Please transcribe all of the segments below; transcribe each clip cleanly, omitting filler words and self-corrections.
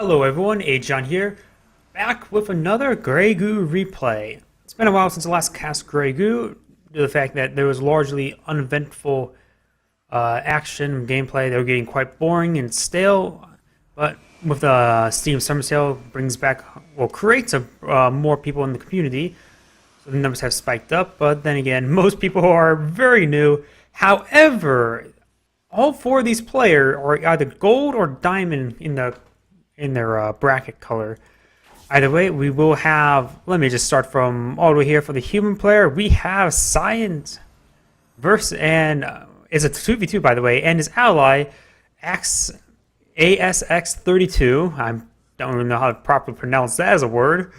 Hello everyone, Agion here, back with another Grey Goo replay. It's been a while since the last cast Grey Goo, due to the fact that there was largely uneventful action and gameplay. They were getting quite boring and stale, but with the Steam Summer Sale brings back, well, creates more people in the community, so the numbers have spiked up, but then again, most people are very new. However, all four of these players are either gold or diamond in their bracket color. Either way, we will have. Let me just start from all the way here for the human player. We have Science versus and it's a 2v2 by the way, and his ally Azx42. I don't even know how to properly pronounce that as a word.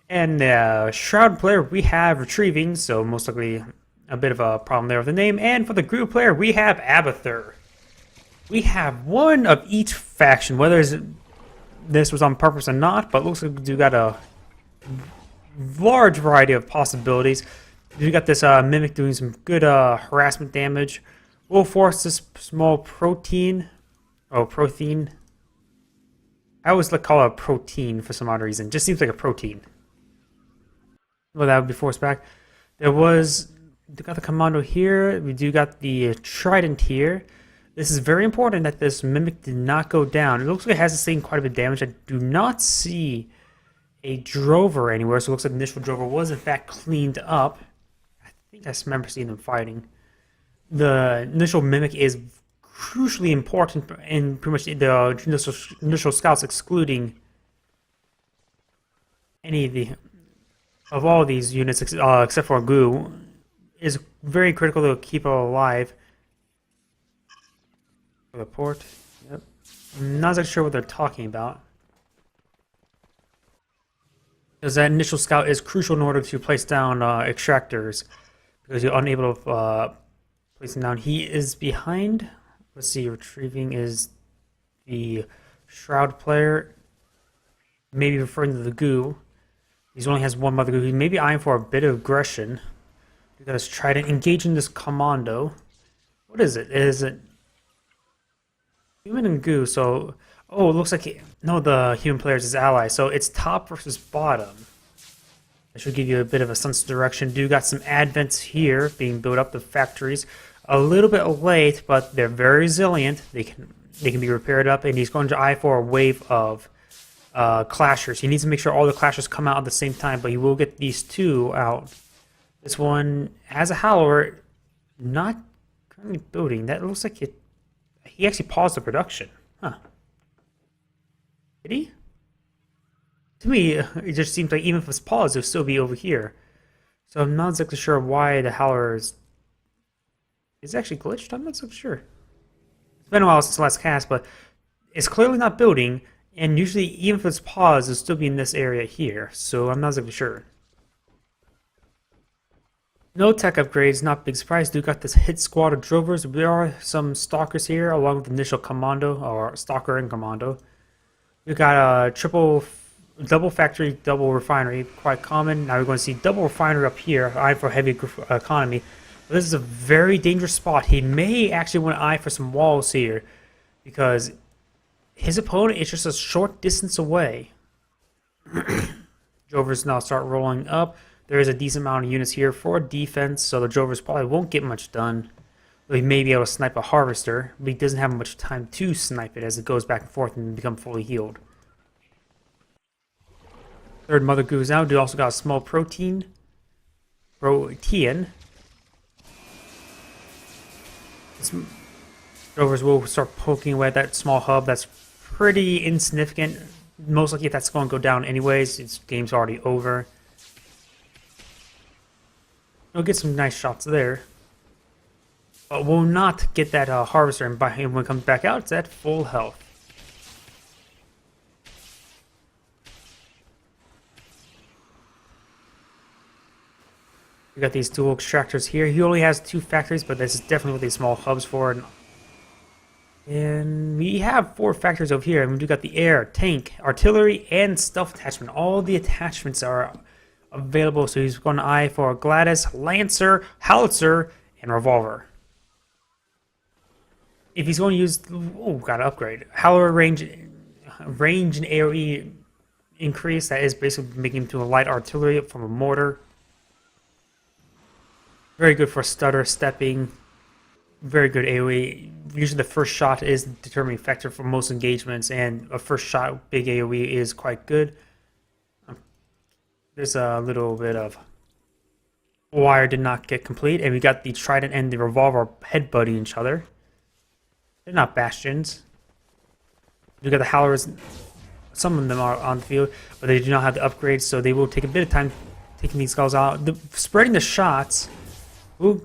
And the Shroud player we have retrieving, so most likely a bit of a problem there with the name. And for the Goo player we have Abathur. We have one of each faction, whether this was on purpose or not, but looks like you got a large variety of possibilities. You got this Mimic doing some good harassment damage. We'll force this small protein. Oh, protein. I always call it a protein for some odd reason. Just seems like a protein. Well, that would be forced back. We got the commando here. We do got the trident here. This is very important that this Mimic did not go down. It looks like it has sustained quite a bit of damage. I do not see a drover anywhere, so it looks like the initial drover was in fact cleaned up. I think I remember seeing them fighting. The initial Mimic is crucially important in pretty much the initial scouts, excluding any of all these units except for Goo, is very critical to keep it alive. For the port, yep. I'm not exactly sure what they're talking about. Because that initial scout is crucial in order to place down extractors. Because you're unable to place them down. He is behind. Let's see, retrieving is the Shroud player. Maybe referring to the Goo. He only has one mother Goo. He may be eyeing for a bit of aggression. We gotta try to engage in this commando. What is it? Is it human and Goo? So, oh, it looks like the human player is his ally. So it's top versus bottom. That should give you a bit of a sense of direction. Do got some advents here being built up. The factories a little bit late, but they're very resilient. They can be repaired up, and he's going to eye for a wave of clashers. He needs to make sure all the clashers come out at the same time, but he will get these two out. This one has a Howler, not currently building. That looks like it. He actually paused the production. Huh. Did he? To me, it just seems like even if it's paused, it would still be over here. So I'm not exactly sure why the Howler is actually glitched. I'm not so sure. It's been a while since the last cast, but it's clearly not building. And usually, even if it's paused, it'll still be in this area here. So I'm not exactly sure. No tech upgrades, not big surprise. Do got this hit squad of drovers. There are some stalkers here, along with the initial commando, or stalker and commando. We got a double factory, double refinery, quite common. Now we're going to see double refinery up here, eye for heavy economy. But this is a very dangerous spot. He may actually want to eye for some walls here, because his opponent is just a short distance away. Drovers now start rolling up. There is a decent amount of units here for defense, so the Drovers probably won't get much done. But he may be able to snipe a Harvester, but he doesn't have much time to snipe it as it goes back and forth and become fully healed. Third Mother Goos out. We also got a small protein. Drovers will start poking away at that small hub. That's pretty insignificant. Most likely that's going to go down anyways. This game's already over. We'll get some nice shots there. But we'll not get that Harvester, and when it comes back out, it's at full health. We got these dual extractors here. He only has 2 factories, but this is definitely what these small hubs for. And we have 4 factories over here, and we do got the air, tank, artillery, and stealth attachment. All the attachments are available, so he's going to eye for Gladys, Lancer, Howitzer, and Revolver. If he's going to use... Oh, got to upgrade. Howler range range and AoE increase. That is basically making him to a light artillery from a mortar. Very good for stutter stepping. Very good AoE. Usually the first shot is the determining factor for most engagements, and a first shot big AoE is quite good. There's a little bit of wire did not get complete, and we got the trident and the revolver headbutting each other. They're not bastions. We got the howlers. Some of them are on the field, but they do not have the upgrades, so they will take a bit of time taking these guys out. Spreading the shots will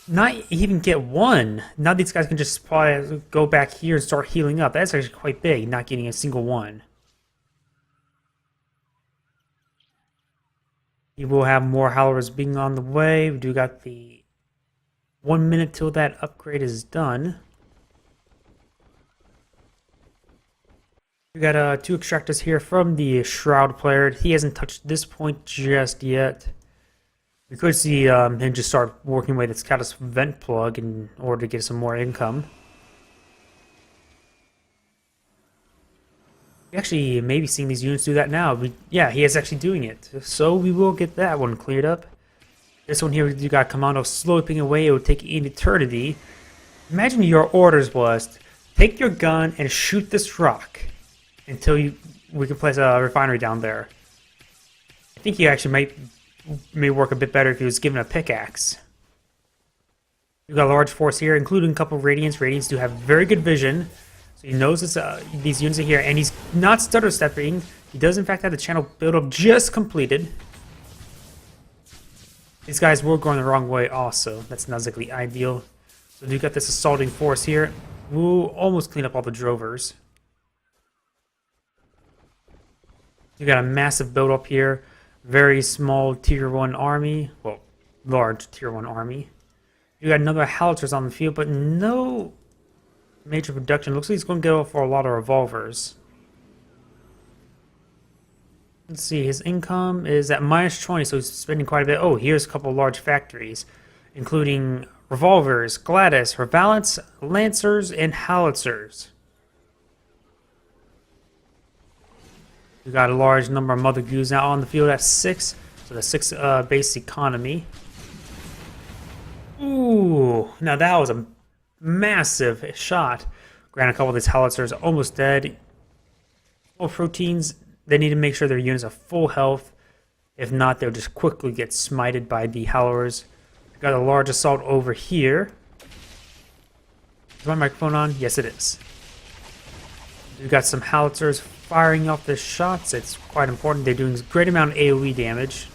not even get one. Now these guys can just probably go back here and start healing up. That's actually quite big, not getting a single one. We will have more howlers being on the way. We do got the 1 minute till that upgrade is done. We got 2 extractors here from the Shroud player. He hasn't touched this point just yet. We could see him just start working away this catalyst vent plug in order to get some more income. We actually maybe seeing these units do that now. Yeah, he is actually doing it. So we will get that one cleared up. This one here, you got Commando sloping away. It would take an eternity. Imagine your orders was, take your gun and shoot this rock until we can place a refinery down there. I think he actually may work a bit better if he was given a pickaxe. We've got a large force here, including a couple of Radiants. Radiants do have very good vision, so he knows these units are here, and he's not stutter stepping. He does in fact have the channel build up just completed. These guys were going the wrong way also. That's not exactly ideal. So we got this assaulting force here. We'll almost clean up all the drovers. You got a massive build up here. Very small tier 1 army. Well, large tier 1 army. You got another howitzers on the field, but no major production. Looks like he's going to go for a lot of revolvers. Let's see, his income is at -20, so he's spending quite a bit. Oh, here's a couple large factories, including revolvers, Gladys, Revalance, Lancers, and Howitzers. We got a large number of Mother Goos now on the field at 6, so the 6 base economy. Ooh, now that was a massive shot. Granted, a couple of these howitzers are almost dead. Well, proteins, they need to make sure their units are full health. If not, they'll just quickly get smited by the howlers. Got a large assault over here. Is my microphone on? Yes, it is. We've got some howitzers firing off the shots. It's quite important. They're doing a great amount of AoE damage.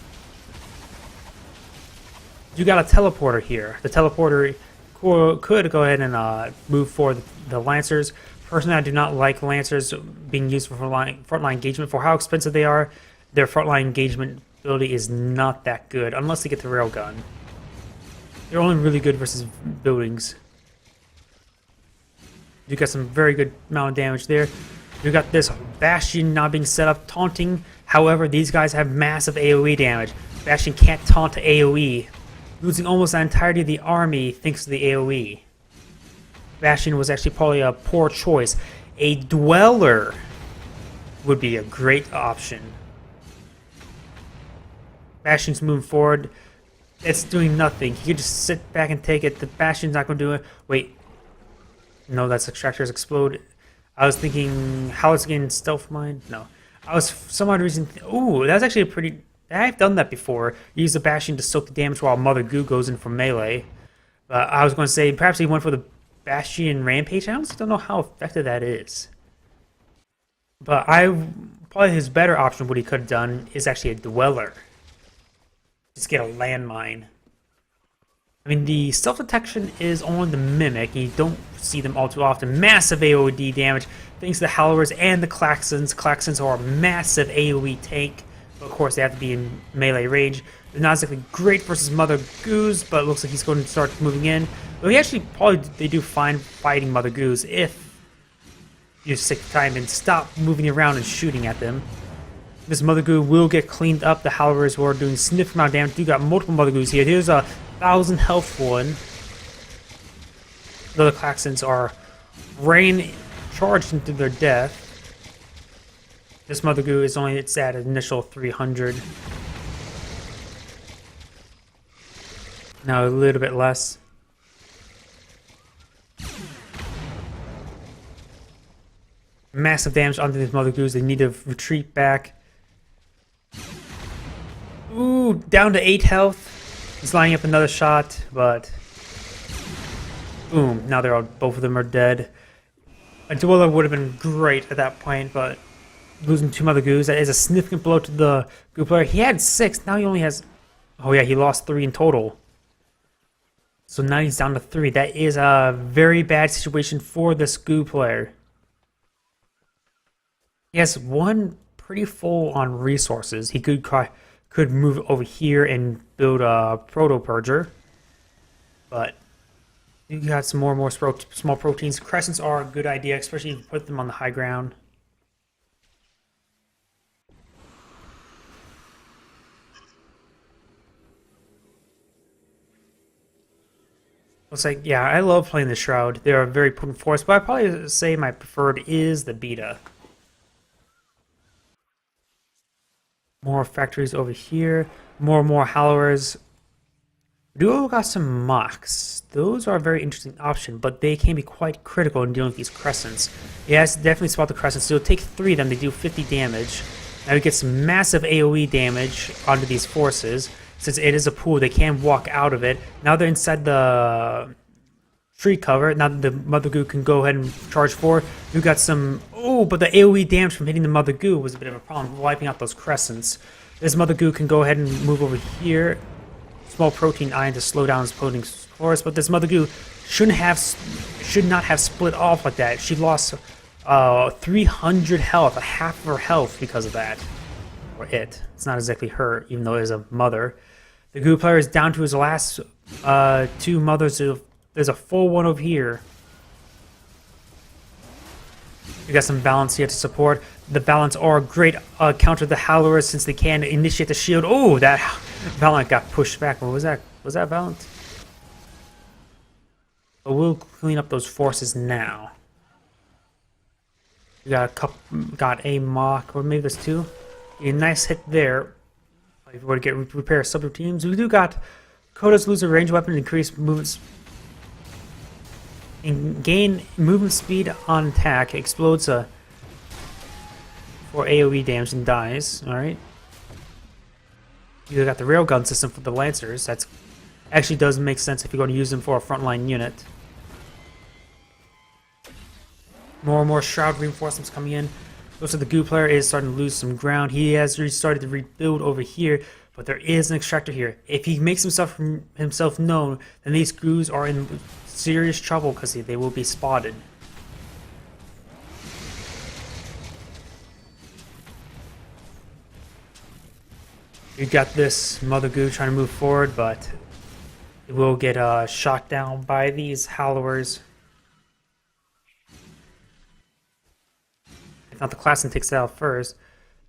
You got a teleporter here. The teleporter could go ahead and move for the Lancers. Personally, I do not like Lancers being used for frontline engagement. For how expensive they are, their frontline engagement ability is not that good, unless they get the railgun. They're only really good versus buildings. You got some very good amount of damage there. You got this Bastion now being set up, taunting. However, these guys have massive AoE damage. Bastion can't taunt AoE. Losing almost the entirety of the army thanks to the AoE. Bastion was actually probably a poor choice. A Dweller would be a great option. Bastion's moving forward. It's doing nothing. He could just sit back and take it. The Bastion's not going to do it. Wait. No, that's Extractors Explode. I was thinking, how is it getting stealth mine? No. I was, for some odd reason... Ooh, that's actually a pretty... I've done that before. Use the Bastion to soak the damage while Mother Goo goes in for melee. I was going to say, perhaps he went for the Bastion Rampage. I honestly don't know how effective that is. But probably his better option, what he could have done, is actually a Dweller. Just get a landmine. I mean, the stealth detection is only the Mimic, and you don't see them all too often. Massive AoE damage, thanks to the Howlers and the Klaxons. Klaxons are a massive AoE tank, but of course they have to be in melee range. They're not exactly great versus Mother Goos, but it looks like he's going to start moving in. But he actually they do fine fighting Mother Goos if you just take the time and stop moving around and shooting at them. This Mother Goo will get cleaned up. The Howlers who are doing significant amount of damage. You got multiple Mother Goos here. Here's a 1,000 health one. The Klaxons are charged into their death. This Mother Goo is only, it's at initial 300. Now a little bit less. Massive damage onto these Mother Goos. They need to retreat back. Ooh, down to 8 health. He's lining up another shot, but boom. Now they're all, both of them are dead. A dueler would have been great at that point, but losing 2 Mother Goos, that is a significant blow to the Goo player. He had 6, now he only has... Oh yeah, he lost 3 in total. So now he's down to 3. That is a very bad situation for this Goo player. He has 1 pretty full on resources. He could move over here and build a Proto-Purger. But you got some more small proteins. Crescents are a good idea, especially if you put them on the high ground. Looks like, yeah, I love playing the Shroud. They're a very potent force, but I'd probably say my preferred is the Beta. More factories over here. More Hallowers. Duo got some Mocks. Those are a very interesting option, but they can be quite critical in dealing with these Crescents. Yes, definitely spot the Crescents. So you'll take 3 of them, they do 50 damage. Now you get some massive AoE damage onto these forces. Since it is a pool, they can walk out of it. Now they're inside the tree cover. Now the Mother Goo can go ahead and charge forward. You got some... Oh, but the AoE damage from hitting the Mother Goo was a bit of a problem, wiping out those Crescents. This Mother Goo can go ahead and move over here. Small protein ion to slow down his floating force, but this Mother Goo should not have split off like that. She lost 300 health, a half of her health because of that. Or it. It's not exactly her, even though it is a mother. The Goo player is down to his last 2 mothers. There's a full one over here. You got some balance here to support. The balance are a great counter the Hallowers since they can initiate the shield. Oh, that Valiant got pushed back. What was that? Was that Valiant? But we'll clean up those forces now. We got a Mock, or maybe there's 2. A nice hit there. If we were to get repair subroutines, we do got Koda's lose a range weapon, increase movement, and gain movement speed on attack. Explodes for AoE damage and dies. All right. You got the railgun system for the Lancers. That's actually does make sense if you're going to use them for a frontline unit. More and more Shroud reinforcements coming in. Looks like the Goo player is starting to lose some ground. He has started to rebuild over here, but there is an extractor here. If he makes himself known, then these Goos are in serious trouble because they will be spotted. You got this Mother Goo trying to move forward, but it will get shot down by these Hallowers. If not, the Klaxon takes it out first.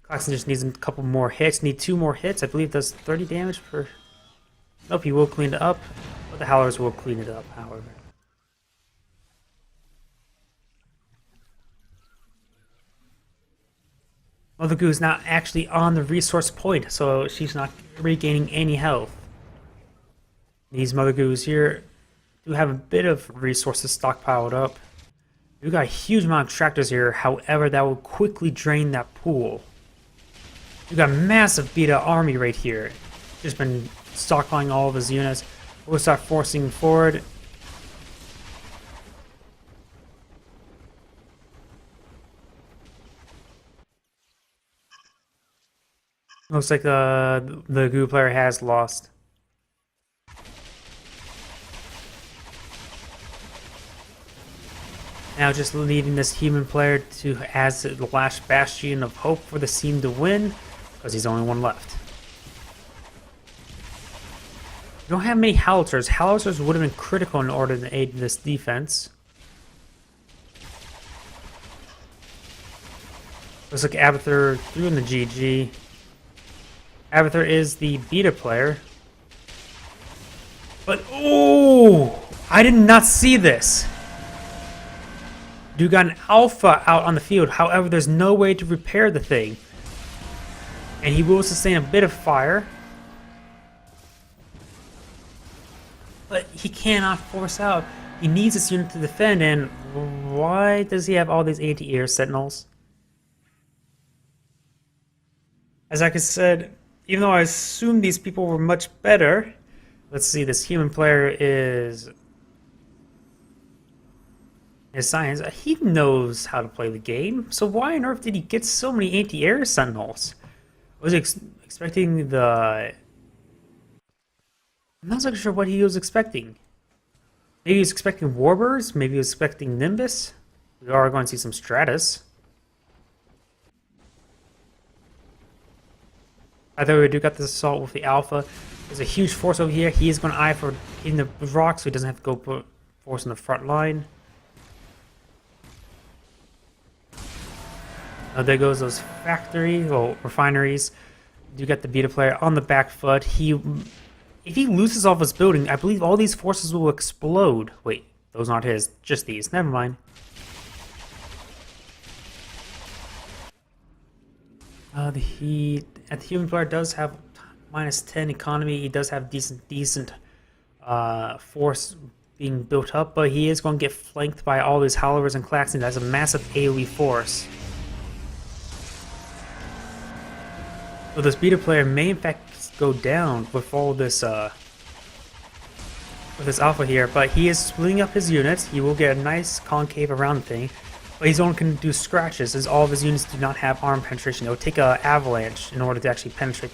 Klaxon just needs a couple more hits. Need 2 more hits. I believe does 30 damage per... Nope, he will clean it up. But the Howlers will clean it up, however. Mother Goo is not actually on the resource point, so she's not regaining any health. These Mother Goos here do have a bit of resources stockpiled up. We've got a huge amount of extractors here, however, that will quickly drain that pool. We've got a massive beta army right here. Just been stockpiling all of his units. We'll start forcing forward. Looks like the Goo player has lost. Now just leaving this human player to as the last bastion of hope for the team to win, because he's the only one left. You don't have many howitzers. Howitzers would have been critical in order to aid this defense. Looks like Abathur threw in the GG. Abathur is the beta player. But, oh! I did not see this! Dude got an Alpha out on the field. However, there's no way to repair the thing. And he will sustain a bit of fire. But he cannot force out. He needs this unit to defend, and why does he have all these anti-air sentinels? As I said, even though I assumed these people were much better, let's see, this human player is science. He knows how to play the game, so why on earth did he get so many anti-air sentinels? Was he expecting the... I'm not so sure what he was expecting. Maybe he was expecting Warbirds, maybe he was expecting Nimbus. We are going to see some Stratus. Either we do got this assault with the Alpha. There's a huge force over here. He is going to eye for hitting the rock, so he doesn't have to go put force in the front line. There goes those refineries. You got the beta player on the back foot. If he loses all of his building, I believe all these forces will explode. Wait, those aren't his, just these. Never mind. The human player does have -10 economy. He does have decent force being built up, but he is going to get flanked by all these Howlers and Klaxons. That's a massive AoE force. So this beta player may in fact go down with all this with this Alpha here, but he is splitting up his units. He will get a nice concave around the thing, but he's only going to do scratches, as all of his units do not have arm penetration. It will take an avalanche in order to actually penetrate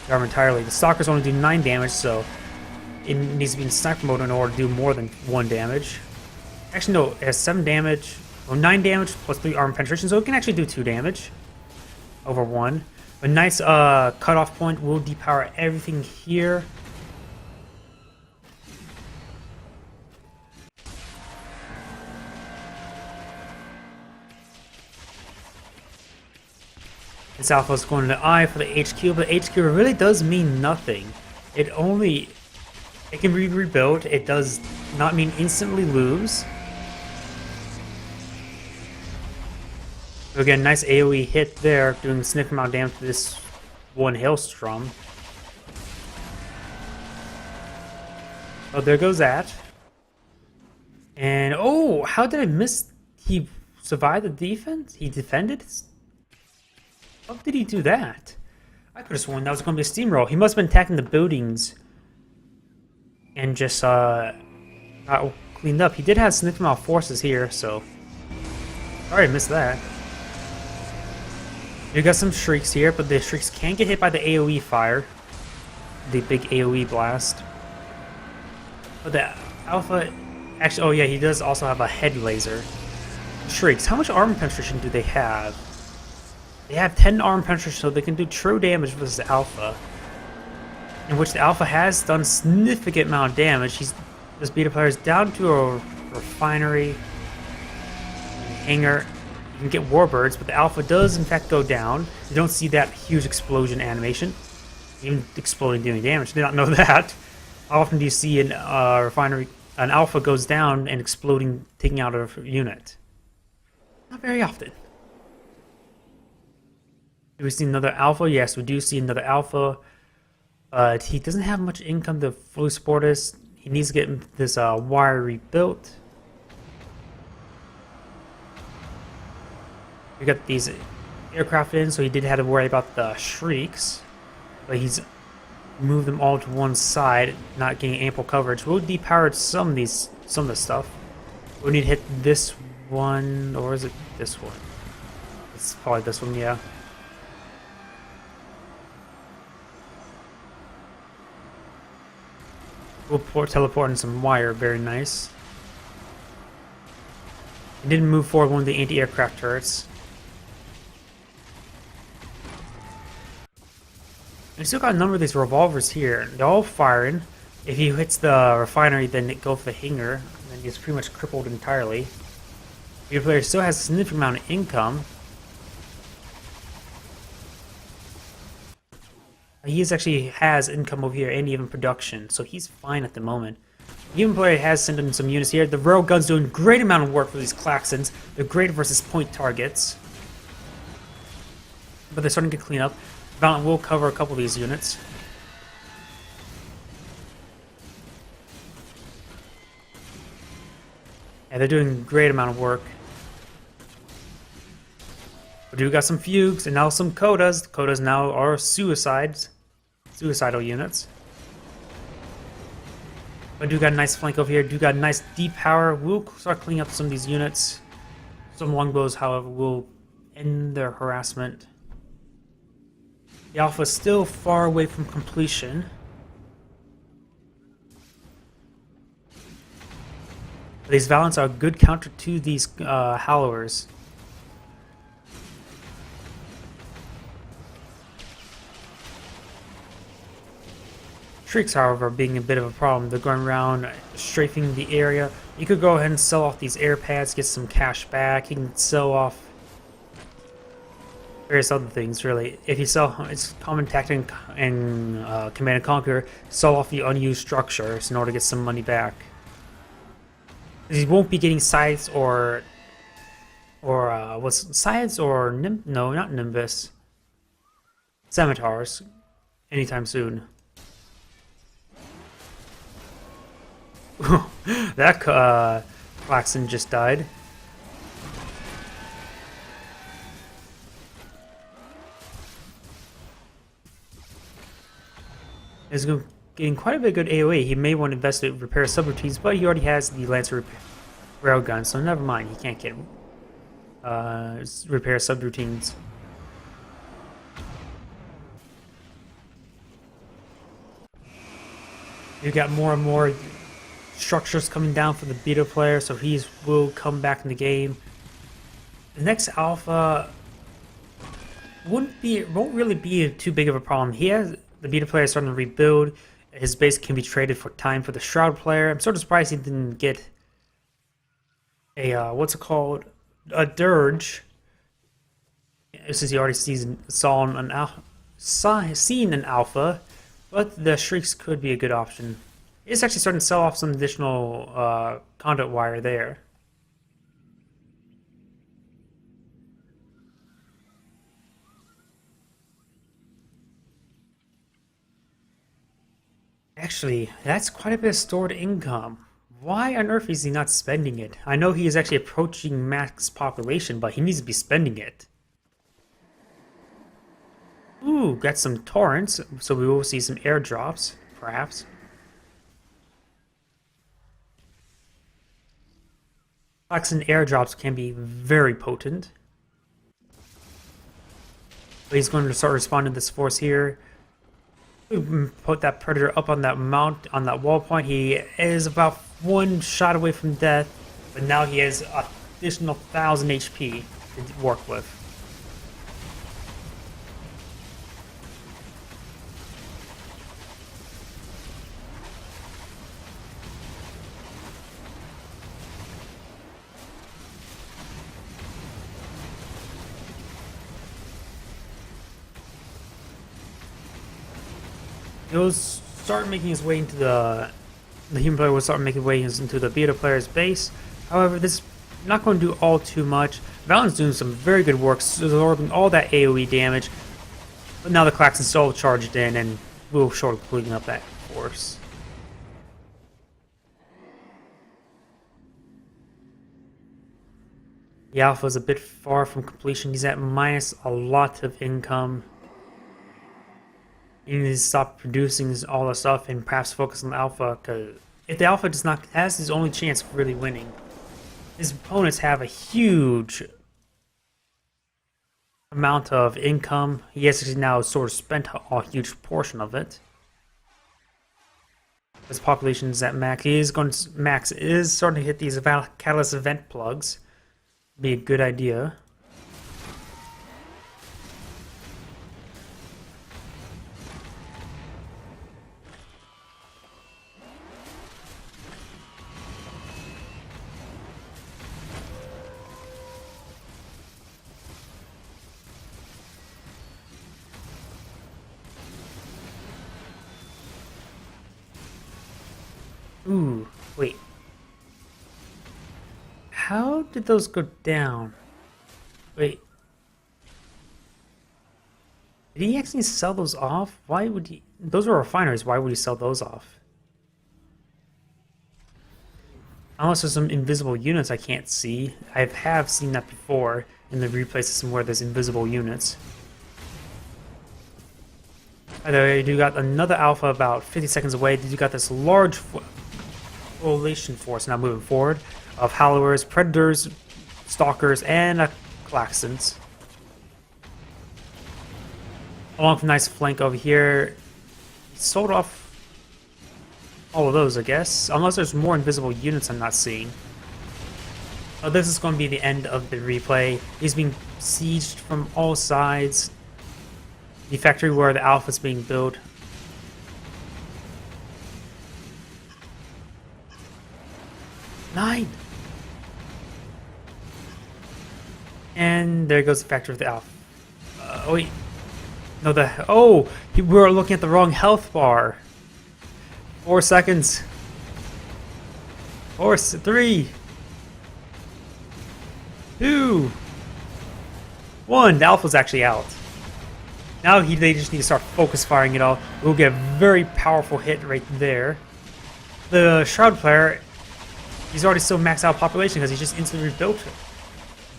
the arm entirely. The Stalkers only do 9 damage, so it needs to be in sniper mode in order to do more than 1 damage. Actually, no, it has 7 damage, or 9 damage plus 3 arm penetration, so it can actually do 2 damage over 1. A nice cutoff point will depower everything here. This Alpha is going to eye for the HQ, but HQ really does mean nothing. It can be rebuilt. It does not mean instantly lose. So again, nice AoE hit there, doing a significant amount of damage to this one Hailstorm. Oh, there goes that. And oh, how did I miss? He survived the defense? He defended? How did he do that? I could have sworn that was going to be a steamroll. He must have been attacking the buildings and just got cleaned up. He did have significant amount of forces here, so sorry I missed that. You got some Shrieks here, but the Shrieks can get hit by the AoE fire. The big AoE blast. But the Alpha... Actually, oh yeah, he does also have a head laser. Shrieks, how much armor penetration do they have? They have 10 armor penetration, so they can do true damage versus the Alpha. In which the Alpha has done significant amount of damage. This beta player is down to a refinery, hangar. You can get Warbirds, but the Alpha does in fact go down. You don't see that huge explosion animation. Even exploding doing damage. Did not know that. How often do you see an refinery, an Alpha goes down and exploding, taking out a unit? Not very often. Do we see another Alpha? Yes, we do see another Alpha. But he doesn't have much income to fully support us. He needs to get this wire rebuilt. We got these aircraft in, so he did have to worry about the Shrieks. But he's moved them all to one side, not getting ample coverage. We'll depower some of the stuff. We'll need to hit this one, or is it this one? It's probably this one, yeah. We'll teleport in some wire, very nice. He didn't move forward one of the anti-aircraft turrets. We still got a number of these revolvers here. They're all firing. If he hits the refinery, then it goes for the hangar, and then he's pretty much crippled entirely. Your player still has a significant amount of income. He actually has income over here and even production, so he's fine at the moment. Human player has sent in some units here. The railgun's doing a great amount of work for these Klaxons. They're great versus point targets. But they're starting to clean up. Valiant will cover a couple of these units. Yeah, they're doing a great amount of work. We do got some fugues and now some codas. Codas now are suicidal units. But do got a nice flank over here. Do got a nice deep power. We'll start cleaning up some of these units. Some longbows, however, will end their harassment. The Alpha is still far away from completion. But these Valiants are a good counter to these Hallowers. Shrieks, however, being a bit of a problem. They're going around strafing the area. You could go ahead and sell off these air pads, get some cash back. You can sell off various other things, really. If you sell, it's common tactic in Command and Conquer, sell off the unused structures in order to get some money back. You won't be getting scythes or what's scythes or no, not Nimbus, scimitars anytime soon. That Klaxon just died. He's getting quite a bit of good AoE. He may want to invest in repair subroutines, but he already has the Lancer railgun, so never mind. He can't get repair subroutines. You got more and more structures coming down for the beta player, so he will come back in the game. The next alpha won't really be too big of a problem. The beta player is starting to rebuild. His base can be traded for time for the Shroud player. I'm sort of surprised he didn't get a what's it called, a dirge, since he already seen an alpha. But the Shrieks could be a good option. It's actually starting to sell off some additional conduit wire there. Actually, that's quite a bit of stored income. Why on earth is he not spending it? I know he is actually approaching max population, but he needs to be spending it. Ooh, got some torrents, so we will see some airdrops, perhaps. Klaxon airdrops can be very potent. But he's going to start responding to this force here. Put that Predator up on that mount, on that wall point. He is about one shot away from death, but now he has an additional 1,000 HP to work with. He'll start making his way into the human player will start making way into the beta player's base. However, this is not going to do all too much. Valiant's doing some very good work, absorbing all that AoE damage. But now the Klaxon's still charged in, and we'll short cleaning up that force. The Alpha is a bit far from completion. He's at minus a lot of income. He needs to stop producing all the stuff and perhaps focus on the Alpha, because if the Alpha has his only chance of really winning. His opponents have a huge amount of income. He has now sort of spent a huge portion of it. His population is at max. Max is starting to hit these Catalyst event plugs. Be a good idea. Ooh, did those go down? Wait. Did he actually sell those off? Why would he? Those were refineries. Why would he sell those off? Unless there's some invisible units I can't see. I have seen that before in the replay system where there's invisible units. Either you got another alpha about 50 seconds away. You got this large coalition force now moving forward of Howlers, Predators, Stalkers, and Klaxons. Along with a nice flank over here. He sold off all of those, I guess. Unless there's more invisible units I'm not seeing. Oh, this is going to be the end of the replay. He's being sieged from all sides. The factory where the alpha is being built. Nine! And there goes the factory of the alpha. Oh, wait. No, we were looking at the wrong health bar. 4 seconds. 4, 3, 2, 1. The alpha's actually out. Now they just need to start focus firing it all. We'll get a very powerful hit right there. The Shroud player, he's already still maxed out population because he just instantly rebuilt it.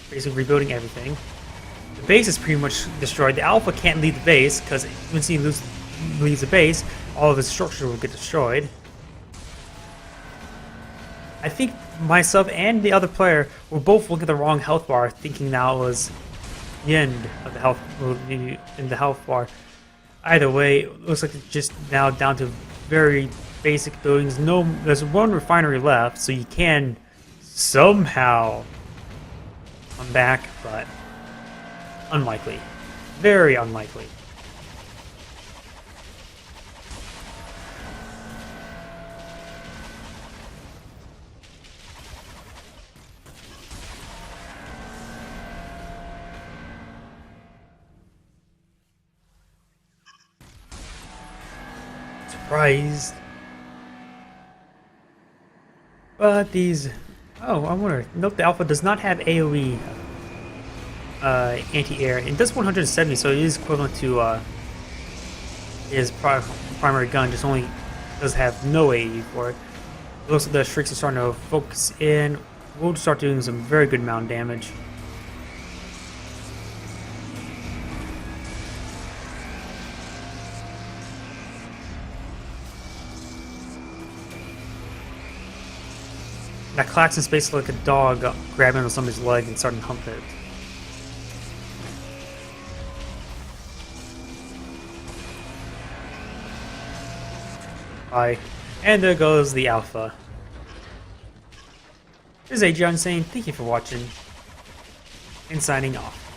Basically rebuilding everything. The base is pretty much destroyed. The alpha can't leave the base because once he leaves the base, all of his structure will get destroyed. I think myself and the other player were both looking at the wrong health bar, thinking that was the end of the health in the health bar. Either way, it looks like it's just now down to very basic buildings. There's one refinery left, so you can somehow come back, but unlikely. Very unlikely. Surprised. But these... Oh, I wonder. Note the alpha does not have AoE anti-air. It does 170, so it is equivalent to his primary gun, just only does have no AoE for it. It looks like the Shrieks are starting to focus in. We'll start doing some very good amount of damage. That Klaxon's basically like a dog grabbing on somebody's leg and starting to hump it. Bye. And there goes the alpha. This is Agion saying thank you for watching and signing off.